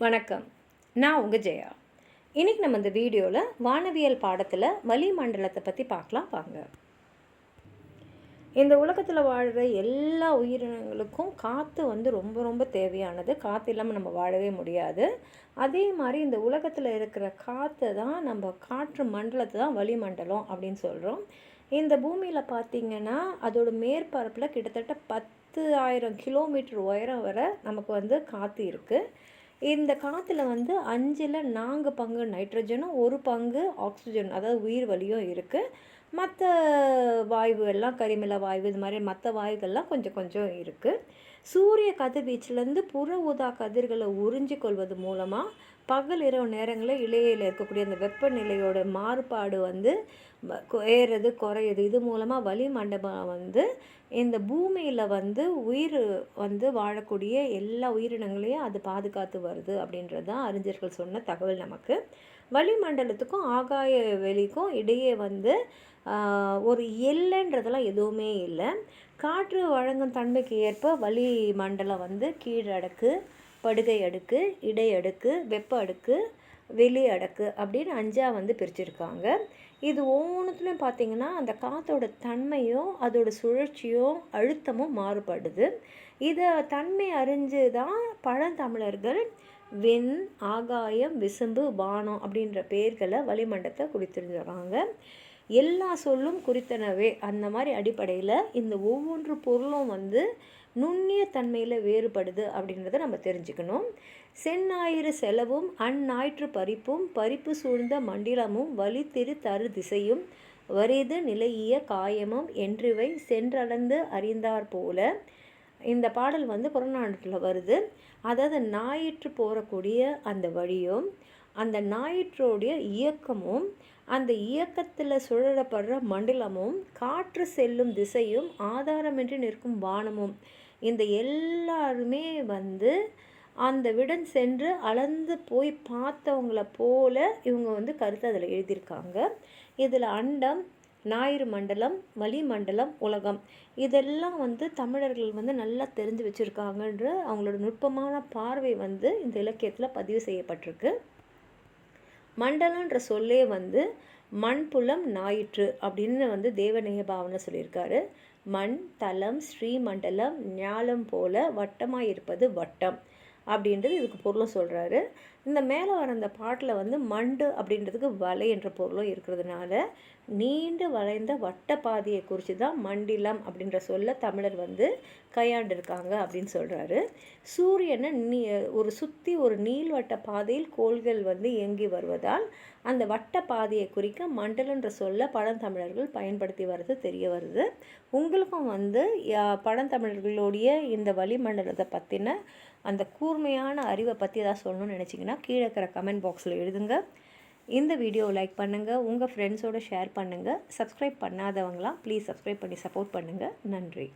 வணக்கம். நான் உங்கள் ஜெயா. இன்றைக்கி நம்ம இந்த வீடியோவில் வானவியல் பாடத்தில் வளிமண்டலத்தை பற்றி பார்க்கலாம் வாங்க. இந்த உலகத்தில் வாழ்கிற எல்லா உயிரினங்களுக்கும் காற்று ரொம்ப ரொம்ப தேவையானது. காற்று இல்லாமல் நம்ம வாழவே முடியாது. அதே மாதிரி இந்த உலகத்தில் இருக்கிற காற்றை தான் நம்ம காற்று மண்டலத்தை தான் வளிமண்டலம் அப்படின்னு சொல்கிறோம். இந்த பூமியில் பார்த்திங்கன்னா அதோட மேற்பரப்பில் கிட்டத்தட்ட 10,000 கிலோமீட்டர் உயரம் வரை நமக்கு காற்று இருக்குது. இந்த காற்றுல 5ல் 4 பங்கு நைட்ரஜனும் 1 பங்கு ஆக்சிஜன், அதாவது உயிர் வளியும் இருக்குது. மற்ற வாயுவெல்லாம் கரிமல வாயு, இது மாதிரி மற்ற வாயுகள்லாம் கொஞ்சம் கொஞ்சம் இருக்குது. சூரிய கதிர்வீச்சிலேருந்து புற ஊதா கதிர்களை உறிஞ்சி கொள்வது மூலமாக பகல் இரவு நேரங்களில் இலையில் இருக்கக்கூடிய அந்த வெப்பநிலையோட மாறுபாடு ஏறுறது குறையுது. இது மூலமாக வளிமண்டபம் இந்த பூமியில் உயிர் வாழக்கூடிய எல்லா உயிரினங்களையும் அது பாதுகாத்து வருது அப்படின்றது தான் அறிஞர்கள் சொன்ன தகவல். நமக்கு வளிமண்டலத்துக்கும் ஆகாய வெளிக்கும் இடையே ஒரு எல்லைன்றதெல்லாம் எதுவுமே இல்லை. காற்று வழங்கும் தன்மைக்கு ஏற்ப வளிமண்டலம் கீழடுக்கு, படுகை அடுக்கு, இடை அடுக்கு, வெப்ப அடுக்கு, வெளி அடுக்கு அப்படின்னு 5ஆக பிரிச்சிருக்காங்க. இது ஒவ்வொன்றுத்துலையும் பார்த்திங்கன்னா அந்த காற்றோட தன்மையும் அதோட சுழற்சியும் அழுத்தமும் மாறுபடுது. இதை தன்மை அறிஞ்சு தான் பழந்தமிழர்கள் வெண், ஆகாயம், விசும்பு, வானம் அப்படின்ற பெயர்களை வளிமண்டலத்தை குறித்திருந்தாங்க. எல்லா சொல்லும் குறித்தனவே அந்த மாதிரி அடிப்படையில் இந்த ஒவ்வொன்று பொருளும் நுண்ணிய தன்மையில் வேறுபடுது அப்படின்றத நம்ம தெரிஞ்சுக்கணும். செந்ஞாயிறு செலவும் அந்ஞாயிற்று பறிப்பும் பறிப்பு சூழ்ந்த மண்டிலமும் வலித்திரு தரு திசையும் வரிது நிலையிய காயமும் என்றிவை சென்றளந்து அறிந்தார் போல. இந்த பாடல் புறநானூற்றில் வருது. அதாவது ஞாயிற்று போகக்கூடிய அந்த வழியும் அந்த ஞாயிற்றோடைய இயக்கமும் அந்த இயக்கத்தில் சுழலப்படுற மண்டலமும் காற்று செல்லும் திசையும் ஆதாரமின்றி நிற்கும் வானமும் இந்த எல்லாருமே அந்த விடன் சென்று அளந்து போய் பார்த்தவங்கள போல இவங்க கருத்து அதில் எழுதியிருக்காங்க. இதில் அண்டம், ஞாயிறு மண்டலம், வளிமண்டலம், உலகம் இதெல்லாம் தமிழர்கள் நல்லா தெரிஞ்சு வச்சுருக்காங்கன்ற அவங்களோட நுட்பமான பார்வை இந்த இலக்கியத்தில் பதிவு செய்யப்பட்டிருக்கு. மண்டலன்ற சொல்லே மண்புலம் ஞாயிற்று அப்படின்னு தேவநேய பாவனை சொல்லியிருக்காரு. மண், தலம், ஸ்ரீமண்டலம், ஞாலம் போல வட்டமாக இருப்பது வட்டம் அப்படின்றது இதுக்கு பொருளும் சொல்கிறாரு. இந்த மேலே வர அந்த பாட்டில் மண்டு அப்படின்றதுக்கு வலை என்ற பொருளும் இருக்கிறதுனால நீண்டு வளைந்த வட்ட பாதையை குறித்து தான் மண்டிலம் அப்படின்ற சொல்ல தமிழர் கையாண்டிருக்காங்க அப்படின்னு சொல்கிறாரு. சூரியனை சுற்றி ஒரு நீள்வட்ட பாதையில் கோள்கள் இயங்கி வருவதால் அந்த வட்ட பாதையை குறிக்க மண்டலன்ற சொல்ல பழந்தமிழர்கள் பயன்படுத்தி வர்றது தெரிய வருது. உங்களுக்கும் பழந்தமிழர்களுடைய இந்த வளிமண்டலத்தை பற்றின அந்த கூர்மையான அறிவை பற்றி ஏதாவது சொல்லணும்னு நினச்சிங்கன்னா கீழே இருக்கிற கமெண்ட் பாக்ஸில் எழுதுங்க. இந்த வீடியோவை லைக் பண்ணுங்கள், உங்கள் ஃப்ரெண்ட்ஸோடு ஷேர் பண்ணுங்கள். சப்ஸ்கிரைப் பண்ணாதவங்களாம் ப்ளீஸ் சப்ஸ்கிரைப் பண்ணி சப்போர்ட் பண்ணுங்கள். நன்றி.